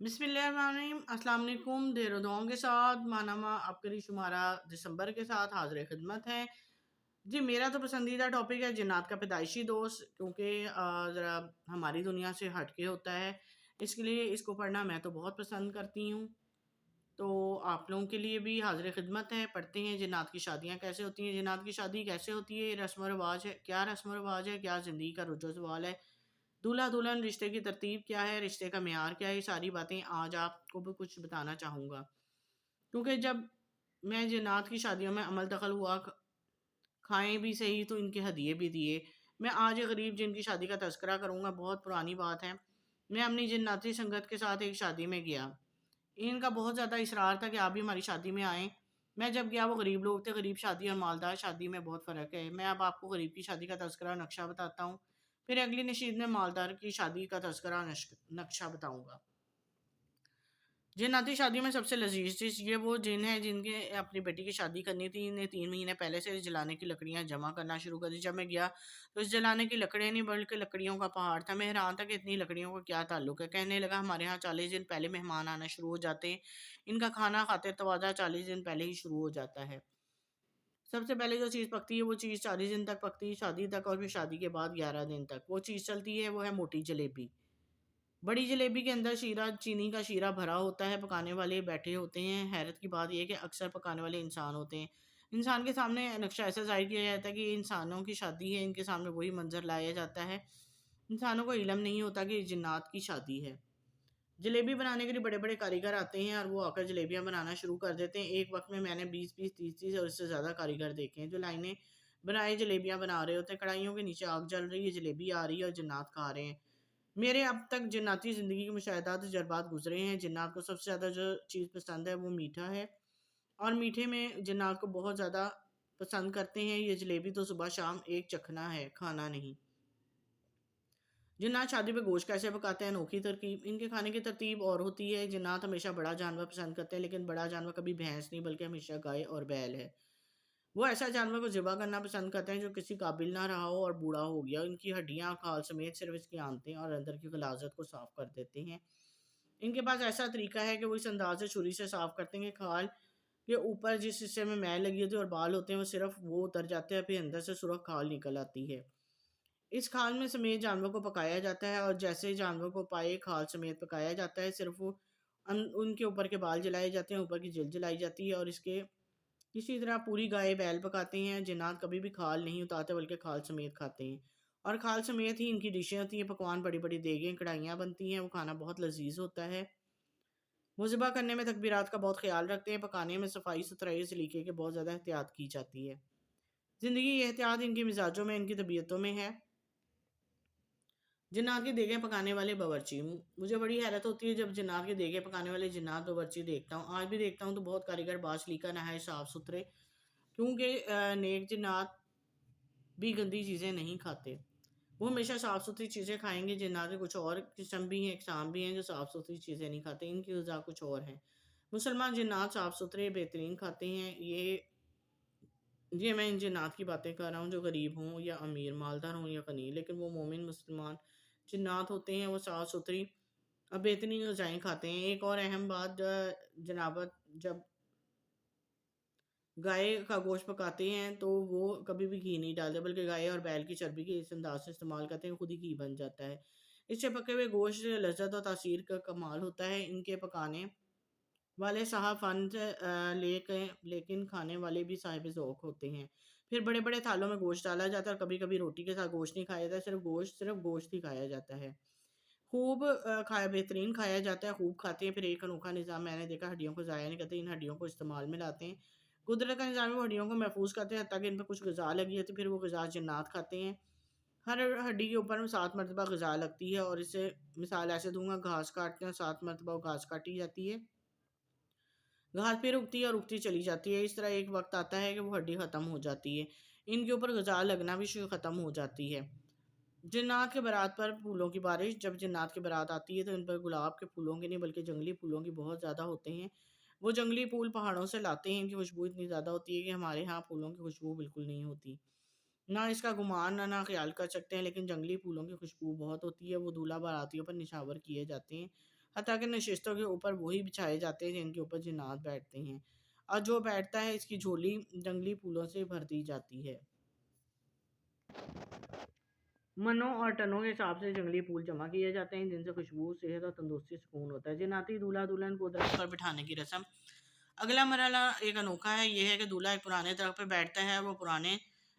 بسم اللہ الرحمن الرحیم۔ السلام علیکم۔ دیر و دعاؤں کے ساتھ ماہنامہ عبقری شمارہ دسمبر کے ساتھ حاضر خدمت ہے۔ جی میرا تو پسندیدہ ٹاپک ہے جنات کا پیدائشی دوست، کیونکہ ذرا ہماری دنیا سے ہٹ کے ہوتا ہے، اس کے لیے اس کو پڑھنا میں تو بہت پسند کرتی ہوں۔ تو آپ لوگوں کے لیے بھی حاضر خدمت ہے۔ پڑھتے ہیں جنات کی شادیاں کیسے ہوتی ہیں، جنات کی شادی کیسے ہوتی ہے، رسم و رواج ہے کیا، رسم و رواج ہے کیا، زندگی کا رجوع سوال ہے، دولہا دلہن رشتے کی ترتیب کیا ہے، رشتے کا معیار کیا ہے، یہ ساری باتیں آج آپ کو بھی کچھ بتانا چاہوں گا۔ کیونکہ جب میں جنات کی شادیوں میں عمل دخل ہوا، کھائیں بھی صحیح تو ان کے ہدیے بھی دیے۔ میں آج ایک غریب جن کی شادی کا تذکرہ کروں گا، بہت پرانی بات ہے۔ میں اپنی جناتی سنگت کے ساتھ ایک شادی میں گیا۔ ان کا بہت زیادہ اصرار تھا کہ آپ بھی ہماری شادی میں آئیں۔ میں جب گیا وہ غریب لوگ تھے۔ غریب شادی اور مالدار شادی میں بہت فرق ہے۔ میں اب آپ کو غریب کی شادی کا تذکرہ اور نقشہ بتاتا ہوں، پھر اگلی نشید میں مالدار کی شادی کا تذکرہ اور نقشہ بتاؤں گا۔ جناتی شادیوں میں سب سے لذیذ چیز یہ وہ جن ہے جن کے اپنی بیٹی کی شادی کرنی تھی، انہیں 3 مہینے پہلے سے جلانے کی لکڑیاں جمع کرنا شروع کر دی۔ جب میں گیا تو اس جلانے کی لکڑیاں نہیں بلکہ لکڑیوں کا پہاڑ تھا۔ میں حیران تھا کہ اتنی لکڑیوں کا کیا تعلق ہے۔ کہنے لگا ہمارے ہاں 40 دن پہلے مہمان آنا شروع ہو جاتے ہیں، ان کا کھانا خاطر تواضع 40 دن پہلے ہی شروع ہو جاتا ہے۔ سب سے پہلے جو چیز پکتی ہے وہ چیز 40 دن تک پکتی ہے، شادی تک، اور پھر شادی کے بعد 11 دن تک وہ چیز چلتی ہے، وہ ہے موٹی جلیبی۔ بڑی جلیبی کے اندر شیرہ، چینی کا شیرہ بھرا ہوتا ہے، پکانے والے بیٹھے ہوتے ہیں۔ حیرت کی بات یہ ہے کہ اکثر پکانے والے انسان ہوتے ہیں۔ انسان کے سامنے نقشہ ایسا ظاہر کیا جاتا ہے کہ یہ انسانوں کی شادی ہے، ان کے سامنے وہی منظر لایا جاتا ہے۔ انسانوں کو علم نہیں ہوتا کہ یہ جنات کی شادی ہے۔ جلیبی بنانے کے لیے بڑے بڑے کاریگر آتے ہیں اور وہ آ کر جلیبیاں بنانا شروع کر دیتے ہیں۔ ایک وقت میں نے 20 30 اور اس سے زیادہ کاریگر دیکھے ہیں جو لائنیں بنائے جلیبیاں بنا رہے ہوتے ہیں۔ کڑھائیوں کے نیچے آگ جل رہی ہے، جلیبی آ رہی ہے اور جنات کھا رہے ہیں۔ میرے اب تک جناتی زندگی کے مشاہدات و تجربات گزرے ہیں۔ جنات کو سب سے زیادہ جو چیز پسند ہے وہ میٹھا ہے، اور میٹھے میں جنات کو بہت زیادہ پسند کرتے ہیں۔ یہ جلیبی تو صبح شام ایک چکھنا ہے، کھانا نہیں۔ جنات شادی پہ گوشت کیسے پکاتے ہیں، انوکھی ترکیب۔ ان کے کھانے کی ترتیب اور ہوتی ہے۔ جنات ہمیشہ بڑا جانور پسند کرتے ہیں، لیکن بڑا جانور کبھی بھینس نہیں بلکہ ہمیشہ گائے اور بیل ہے۔ وہ ایسا جانور کو ذبح کرنا پسند کرتے ہیں جو کسی قابل نہ رہا ہو اور بوڑھا ہو گیا۔ ان کی ہڈیاں، کھال سمیت صرف اس کی آنتیں اور اندر کی غلاظت کو صاف کر دیتے ہیں۔ ان کے پاس ایسا طریقہ ہے کہ وہ اس انداز سے چھری سے صاف کرتے ہیں کہ کھال کے اوپر جس حصے میں میل لگی ہوتی ہے اور بال ہوتے ہیں وہ صرف وہ اتر جاتے ہیں، پھر اندر سے سرخ کھال نکل آتی ہے۔ اس کھال میں سمیت جانور کو پکایا جاتا ہے، اور جیسے جانور کو پائے کھال سمیت پکایا جاتا ہے، صرف ان کے اوپر کے بال جلائے جاتے ہیں، اوپر کی جلد جلائی جاتی ہے، اور اس کے اسی طرح پوری گائے بیل پکاتے ہیں۔ جنات کبھی بھی کھال نہیں اتارتے بلکہ کھال سمیت کھاتے ہیں، اور کھال سمیت ہی ان کی ڈشیں ہوتی ہیں۔ پکوان بڑی بڑی دیگیں، کڑھائیاں بنتی ہیں، وہ کھانا بہت لذیذ ہوتا ہے۔ وہ ذبح کرنے میں تکبیرات کا بہت خیال رکھتے ہیں۔ پکانے میں صفائی ستھرائی سلیقے کے بہت زیادہ احتیاط کی جاتی ہے۔ زندگی یہ احتیاط ان کے مزاجوں میں، ان کی طبیعتوں میں ہے۔ جنات کی دیگیں پکانے والے باورچی، مجھے بڑی حیرت ہوتی ہے جب جنات کی دیگیں پکانے والے جنات باورچی دیکھتا ہوں۔ آج بھی دیکھتا ہوں تو بہت کاریگر، باسلیقہ، نہایت صاف ستھرے، کیونکہ نیک جنات بھی گندی چیزیں نہیں کھاتے، وہ ہمیشہ صاف ستھری چیزیں کھائیں گے۔ جنات کے کچھ اور قسم بھی ہیں، اقسام بھی ہیں جو صاف ستھری چیزیں نہیں کھاتے، ان کی غذا کچھ اور ہے۔ مسلمان جنات صاف ستھرے بہترین کھاتے ہیں۔ یہ میں ان جنات کی باتیں کر رہا ہوں جو غریب ہوں یا امیر، مالدار ہوں یا غنی، لیکن وہ مومن مسلمان جنات ہوتے ہیں، وہ صاف ستھری اور بہترین غذائیں کھاتے ہیں۔ ایک اور اہم بات جنابت، جب گائے کا گوشت پکاتے ہیں تو وہ کبھی بھی گھی نہیں ڈالتے بلکہ گائے اور بیل کی چربی کے اس انداز سے استعمال کرتے ہیں، خود ہی گھی بن جاتا ہے۔ اس سے پکے ہوئے گوشت لذت اور تاثیر کا کمال ہوتا ہے۔ ان کے پکانے والے صاحب فن لیکن کھانے والے بھی صاحب ذوق ہوتے ہیں۔ پھر بڑے بڑے تھالوں میں گوشت ڈالا جاتا ہے، اور کبھی کبھی روٹی کے ساتھ گوشت نہیں کھایا جاتا، صرف گوشت ہی کھایا جاتا ہے۔ خوب بہترین کھایا جاتا ہے، خوب کھاتے ہیں۔ پھر ایک انوکھا نظام میں نے دیکھا، ہڈیوں کو ضائع نہیں کرتے، ان ہڈیوں کو استعمال میں لاتے ہیں۔ قدرت کا نظام ہے، وہ ہڈیوں کو محفوظ کرتے ہیں، حتیٰ کہ ان پہ کچھ غذا لگی ہوتی ہے، پھر وہ غذا جنات کھاتے ہیں۔ ہر ہڈی کے اوپر 7 مرتبہ غذا لگتی ہے، اور اسے مثال ایسے دوں گا، گھاس کاٹتے ہیں، 7 مرتبہ وہ گھاس کاٹی جاتی ہے، گھاس پھر اگتی ہے اور اگتی چلی جاتی ہے۔ اس طرح ایک وقت آتا ہے کہ وہ ہڈی ختم ہو جاتی ہے، ان کے اوپر غذا لگنا بھی ختم ہو جاتی ہے۔ جنات کے بارات پر پھولوں کی بارش، جب جنات کی بارات آتی ہے تو ان پر گلاب کے پھولوں کے نہیں بلکہ جنگلی پھولوں کی بہت زیادہ ہوتے ہیں۔ وہ جنگلی پھول پہاڑوں سے لاتے ہیں، ان کی خوشبو اتنی زیادہ ہوتی ہے کہ ہمارے ہاں پھولوں کی خوشبو بالکل نہیں ہوتی، نہ اس کا گمان نہ خیال کر سکتے ہیں، لیکن جنگلی پھولوں کی خوشبو بہت ہوتی ہے۔ وہ دولہا باراتیوں پر نشاور کیے جاتے ہیں۔ حتیٰ کہ نشستوں کے اوپر وہی بچھائے جاتے ہیں جن کے اوپر جنات بیٹھتے ہیں، اور جو بیٹھتا ہے اس کی جھولی جنگلی پھولوں سے بھر دی جاتی ہے۔ منوں اور ٹنوں کے حساب سے جنگلی پھول جمع کیے جاتے ہیں جن سے خوشبو، صحت اور تندرستی سکون ہوتا ہے۔ جناتی دولہا دلہن کو درخت پر بٹھانے کی رسم۔ اگلا مرحلہ ایک انوکھا ہے، یہ ہے کہ دولہا ایک پرانے درخت پہ بیٹھتا ہے، وہ پرانے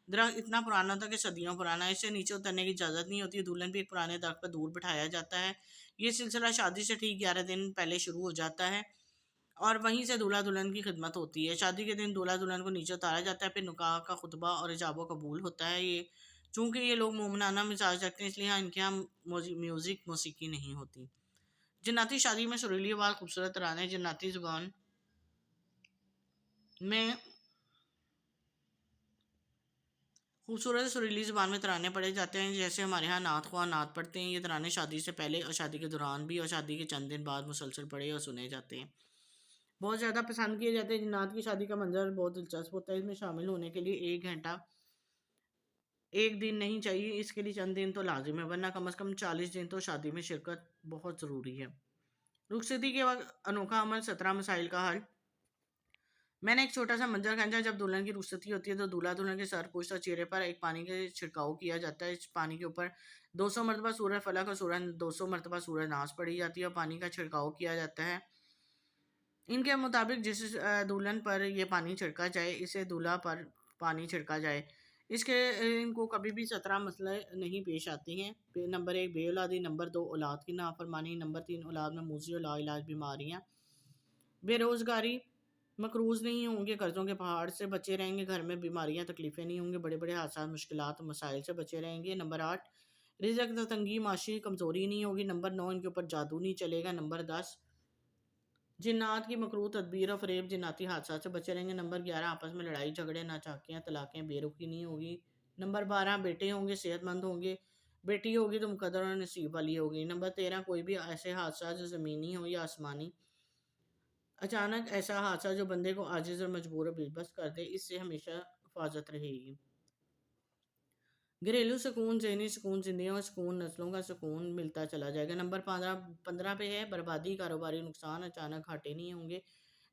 درخت اتنا پرانا تھا کہ صدیوں پرانا ہے، اس سے نیچے اترنے کی اجازت نہیں ہوتی۔ دلہن بھی ایک پرانے درخت پر دور بٹھایا جاتا ہے۔ یہ سلسلہ شادی سے ٹھیک 11 دن پہلے شروع ہو جاتا ہے اور وہیں سے دولہا دلہن کی خدمت ہوتی ہے۔ شادی کے دن دولہا دلہن کو نیچے اتارا جاتا ہے، پھر نکاح کا خطبہ اور ایجاب و قبول ہوتا ہے۔ چونکہ یہ لوگ مومنانہ مزاج رکھتے ہیں، اس لیے ان کے یہاں میوزک موسیقی نہیں ہوتی۔ جناتی شادی میں سریلی آواز، خوبصورت ترانے، جناتی زبان میں خوبصورت سریلی زبان میں ترانے پڑھے جاتے ہیں، جیسے ہمارے ہاں نعت خواہ نعت پڑھتے ہیں۔ یہ ترانے شادی سے پہلے اور شادی کے دوران بھی اور شادی کے چند دن بعد مسلسل پڑھے اور سنے جاتے ہیں، بہت زیادہ پسند کیے جاتے ہیں۔ جنات کی شادی کا منظر بہت دلچسپ ہوتا ہے، اس میں شامل ہونے کے لیے 1 گھنٹہ 1 دن نہیں چاہیے، اس کے لیے چند دن تو لازم ہے، ورنہ کم از کم 40 دن تو شادی میں شرکت بہت ضروری ہے۔ رخصتی کے وقت انوکھا عمل، 17 مسائل کا حل۔ میں نے ایک چھوٹا سا منظر کھینچا، جب دلہن کی رخصتی ہوتی ہے تو دولہا دلہن کے سر، پشت اور چہرے پر ایک پانی کا چھڑکاؤ کیا جاتا ہے۔ اس پانی کے اوپر 200 مرتبہ سورہ فلق اور 200 مرتبہ سورہ ناس پڑھی جاتی ہے اور پانی کا چھڑکاؤ کیا جاتا ہے۔ ان کے مطابق جس دلہن پر یہ پانی چھڑکا جائے اسے دولہا پر پانی چھڑکا جائے۔ اس کے ان کو کبھی بھی 17 مسئلے نہیں پیش آتے ہیں۔ نمبر 1 بے اولادی، نمبر 2 اولاد کی نافرمانی، نمبر 3 اولاد میں موذی اور لا علاج بیماریاں، بے روزگاری، مقروض نہیں ہوں گے، قرضوں کے پہاڑ سے بچے رہیں گے، گھر میں بیماریاں تکلیفیں نہیں ہوں گے، بڑے بڑے حادثات، مشکلات اور مسائل سے بچے رہیں گے۔ نمبر 8 رزق تنگی، معاشی کمزوری نہیں ہوگی۔ نمبر 9 ان کے اوپر جادو نہیں چلے گا۔ نمبر 10 جنات کی مکروہ تدبیر اور فریب، جناتی حادثات سے بچے رہیں گے۔ نمبر 11 آپس میں لڑائی جھگڑے، ناچاکیاں، طلاقیں، بے رخی نہیں ہوگی۔ نمبر 12 بیٹے ہوں گے، صحت مند ہوں گے، بیٹی ہوگی تو مقدر اور نصیب والی ہوگی۔ نمبر 13 کوئی بھی ایسے حادثات جو زمینی ہو یا آسمانی، اچانک ایسا حادثہ جو بندے کو عاجز اور مجبور و بے بس کر دے، اس سے ہمیشہ حفاظت رہے گی۔ گھریلو سکون، ذہنی سکون، زندگیوں کا سکون، نسلوں کا سکون ملتا چلا جائے گا۔ نمبر 15 پہ ہے بربادی، کاروباری نقصان، اچانک گھاٹے نہیں ہوں گے۔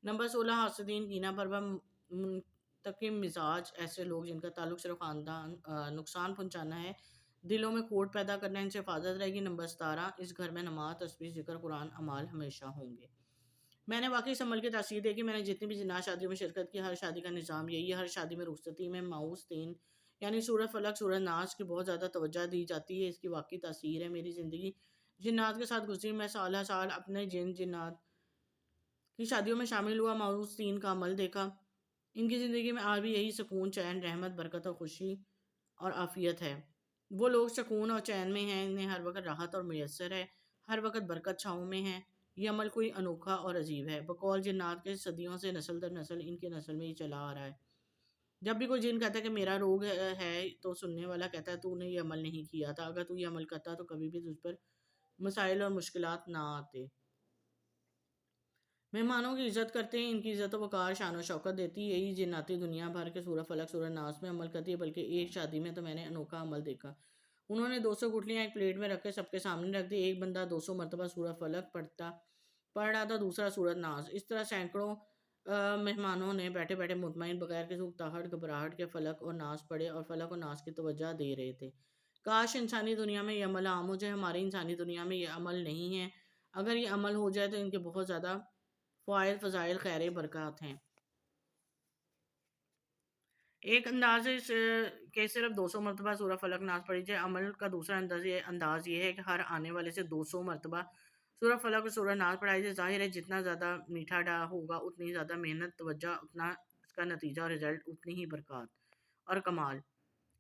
نمبر 16 حاسدین، کینہ پرور، منتقم مزاج، ایسے لوگ جن کا تعلق صرف خاندان نقصان پہنچانا ہے، دلوں میں کھوٹ پیدا کرنا، ان سے حفاظت رہے گی۔ نمبر 17 اس گھر میں نماز، تسبیح، ذکر، قرآن، اعمال ہمیشہ ہوں گے۔ میں نے واقعی اس عمل کی تاثیر دیکھی، میں نے جتنی بھی جنات شادیوں میں شرکت کی، ہر شادی کا نظام یہی ہے۔ ہر شادی میں رخصتی میں ماؤس 3 یعنی سورہ فلق، سورہ ناس کی بہت زیادہ توجہ دی جاتی ہے، اس کی واقعی تاثیر ہے۔ میری زندگی جنات کے ساتھ گزری، میں سالہ سال اپنے جنات کی شادیوں میں شامل ہوا، ماؤس 3 کا عمل دیکھا۔ ان کی زندگی میں آج بھی یہی سکون، چین، رحمت، برکت اور خوشی اور عافیت ہے۔ وہ لوگ سکون اور چین میں ہیں، انہیں ہر وقت راحت اور میسر ہے، ہر وقت برکت چھاؤں میں ہے۔ یہ عمل کوئی انوکھا اور عجیب ہے، بقول جنات کے صدیوں سے نسل در نسل ان کی نسل میں یہ چلا آ رہا ہے۔ جب بھی کوئی جن کہتا ہے کہ میرا روگ ہے تو سننے والا کہتا ہے تو نے یہ عمل نہیں کیا تھا، اگر تو یہ عمل کرتا تو کبھی بھی تجھ پر مسائل اور مشکلات نہ آتے۔ مہمانوں کی عزت کرتے ہیں، ان کی عزت و وقار، شان و شوکت دیتی ہے۔ یہی جناتی دنیا بھر کے سورہ فلق، سورہ ناس میں عمل کرتی ہے، بلکہ ایک شادی میں تو میں نے انوکھا عمل دیکھا۔ انہوں نے 200 گٹلیاں ایک پلیٹ میں رکھ کے سب کے سامنے رکھ دی، ایک بندہ 200 مرتبہ سورہ فلق پڑھ رہا تھا، دوسرا سورہ ناس۔ اس طرح سینکڑوں مہمانوں نے بیٹھے بیٹھے مطمئن، بغیر کسی اکتاہٹ گھبراہٹ کے فلق اور ناس پڑھے اور فلق اور ناس کی توجہ دے رہے تھے۔ کاش انسانی دنیا میں یہ عمل عام ہو جائے، ہماری انسانی دنیا میں یہ عمل نہیں ہے۔ اگر یہ عمل ہو جائے تو ان کے بہت زیادہ فوائد، فضائل، خیر، برکات ہیں۔ ایک انداز ہے کہ صرف 200 مرتبہ سورہ فلق ناس پڑھی جائے۔ عمل کا دوسرا انداز یہ ہے کہ ہر آنے والے سے 200 مرتبہ سورہ فلق اور سورہ ناس پڑھائی جائے۔ ظاہر ہے جتنا زیادہ میٹھا ڈا ہوگا، اتنی زیادہ محنت، توجہ، اتنا اس کا نتیجہ اور رزلٹ، اتنی ہی برکات اور کمال۔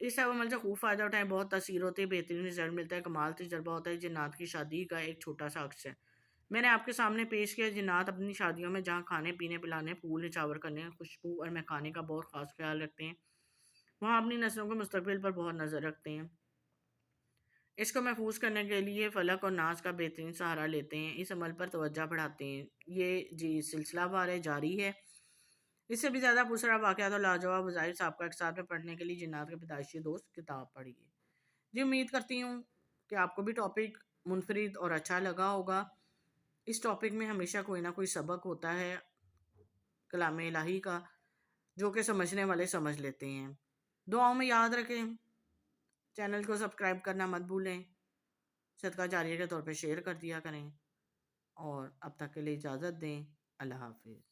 اس سب عمل سے خوب فائدہ اٹھائیں، بہت تاثیر ہوتی ہے، بہترین رزلٹ ملتا ہے، کمال تجربہ ہوتا ہے۔ جنات کی شادی کا ایک چھوٹا سا عکس ہے میں نے آپ کے سامنے پیش کیا۔ جنات اپنی شادیوں میں جہاں کھانے پینے، پلانے، پھول نچھاور کرنے، خوشبو اور مہکانے کا بہت خاص خیال رکھتے ہیں، وہاں اپنی نسلوں کے مستقبل پر بہت نظر رکھتے ہیں۔ اس کو محفوظ کرنے کے لیے فلق اور ناس کا بہترین سہارا لیتے ہیں، اس عمل پر توجہ بڑھاتے ہیں۔ یہ سلسلہ بار ہے، جاری ہے۔ اس سے بھی زیادہ پرسرا واقعات اور لاجواب وظائف سابقہ اقساط میں پڑھنے کے لیے جنات کے پیدائشی دوست کتاب پڑھیے۔ جی امید کرتی ہوں کہ آپ کو بھی ٹاپک منفرد اور اچھا لگا ہوگا۔ اس ٹاپک میں ہمیشہ کوئی نہ کوئی سبق ہوتا ہے کلام الہی کا، جو کہ سمجھنے والے سمجھ لیتے ہیں۔ دعاؤں میں یاد رکھیں، چینل کو سبسکرائب کرنا مت بھولیں، صدقہ جاریہ کے طور پہ شیئر کر دیا کریں، اور اب تک کے لیے اجازت دیں۔ اللہ حافظ۔